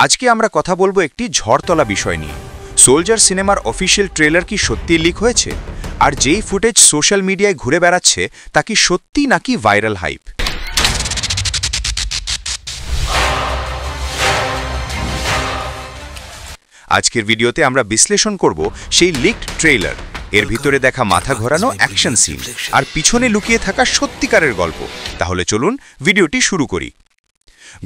আজকে আমরা কথা বলবো একটি ঝড়তলা বিষয় নিয়ে। সোলজার সিনেমার অফিসিয়াল ট্রেলার কি সত্যি লিক হয়েছে? আর যেই ফুটেজ সোশ্যাল মিডিয়ায় ঘুরে বেড়াচ্ছে তা কি সত্যি নাকি ভাইরাল হাইপ? আজকের ভিডিওতে আমরা বিশ্লেষণ করব সেই লিকড ট্রেলার, এর ভিতরে দেখা মাথা ঘোরানো অ্যাকশন সিন আর পিছনে লুকিয়ে থাকা সত্যিকারের গল্প। তাহলে চলুন ভিডিওটি শুরু করি।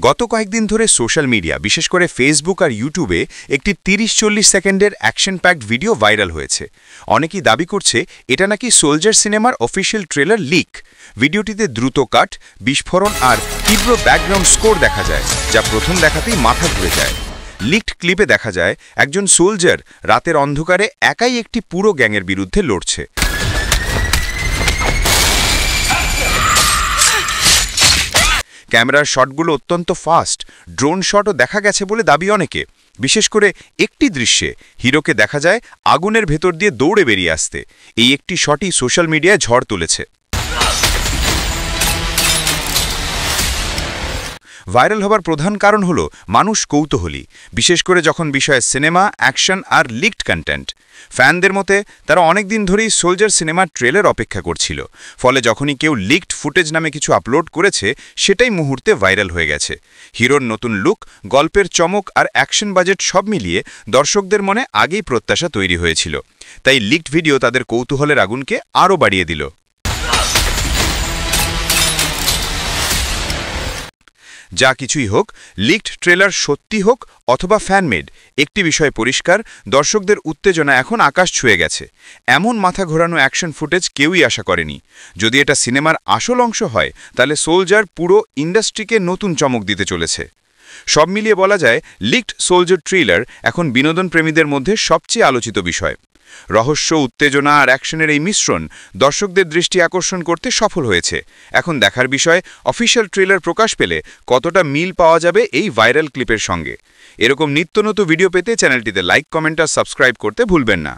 গত কয়েকদিন ধরে সোশ্যাল মিডিয়া, বিশেষ করে ফেসবুক আর ইউটিউবে একটি 30-40 সেকেন্ডের অ্যাকশন প্যাকড ভিডিও ভাইরাল হয়েছে। অনেকেই দাবি করছে এটা নাকি সোলজার সিনেমার অফিসিয়াল ট্রেলার লিক। ভিডিওটিতে দ্রুত কাট, বিস্ফোরণ আর তীব্র ব্যাকগ্রাউন্ড স্কোর দেখা যায়, যা প্রথম দেখাতেই মাথা ঘুরে যায়। লিকড ক্লিপে দেখা যায় একজন সোলজার রাতের অন্ধকারে একাই একটি পুরো গ্যাংয়ের বিরুদ্ধে লড়ছে। ক্যামেরার শটগুলো অত্যন্ত ফাস্ট, ড্রোন শটও দেখা গেছে বলে দাবি অনেকে। বিশেষ করে একটি দৃশ্যে হিরোকে দেখা যায় আগুনের ভেতর দিয়ে দৌড়ে বেরিয়ে আসতে। এই একটি শটই সোশ্যাল মিডিয়ায় ঝড় তুলেছে। ভাইরাল হবার প্রধান কারণ হলো মানুষ কৌতূহলী, বিশেষ করে যখন বিষয়ে সিনেমা, অ্যাকশন আর লিকড কন্টেন্ট। ফ্যানদের মতে তারা অনেক দিন ধরেই সোলজার সিনেমার ট্রেলার অপেক্ষা করছিল, ফলে যখনই কেউ লিকড ফুটেজ নামে কিছু আপলোড করেছে সেটাই মুহূর্তে ভাইরাল হয়ে গেছে। হিরোর নতুন লুক, গল্পের চমক আর অ্যাকশন বাজেট সব মিলিয়ে দর্শকদের মনে আগেই প্রত্যাশা তৈরি হয়েছিল। তাই লিকড ভিডিও তাদের কৌতূহলের আগুনকে আরও বাড়িয়ে দিল। যা কিছুই হোক, লিকড ট্রেলার সত্যি হোক অথবা ফ্যানমেড, একটি বিষয় পরিষ্কার, দর্শকদের উত্তেজনা এখন আকাশ ছুঁয়ে গেছে। এমন মাথা ঘোরানো অ্যাকশন ফুটেজ কেউই আশা করেনি। যদি এটা সিনেমার আসল অংশ হয় তাহলে সোলজার পুরো ইন্ডাস্ট্রিকে নতুন চমক দিতে চলেছে। সব মিলিয়ে বলা যায় লিকড সোলজার ট্রেলার এখন বিনোদন প্রেমীদের মধ্যে সবচেয়ে আলোচিত বিষয়। রহস্য, উত্তেজনা আর অ্যাকশনের এই মিশ্রণ দর্শকদের দৃষ্টি আকর্ষণ করতে সফল হয়েছে। এখন দেখার বিষয় অফিসিয়াল ট্রেলার প্রকাশ পেলে কতটা মিল পাওয়া যাবে এই ভাইরাল ক্লিপের সঙ্গে। এরকম নিত্য নতুন ভিডিও পেতে চ্যানেলটিতে লাইক, কমেন্ট আর সাবস্ক্রাইব করতে ভুলবেন না।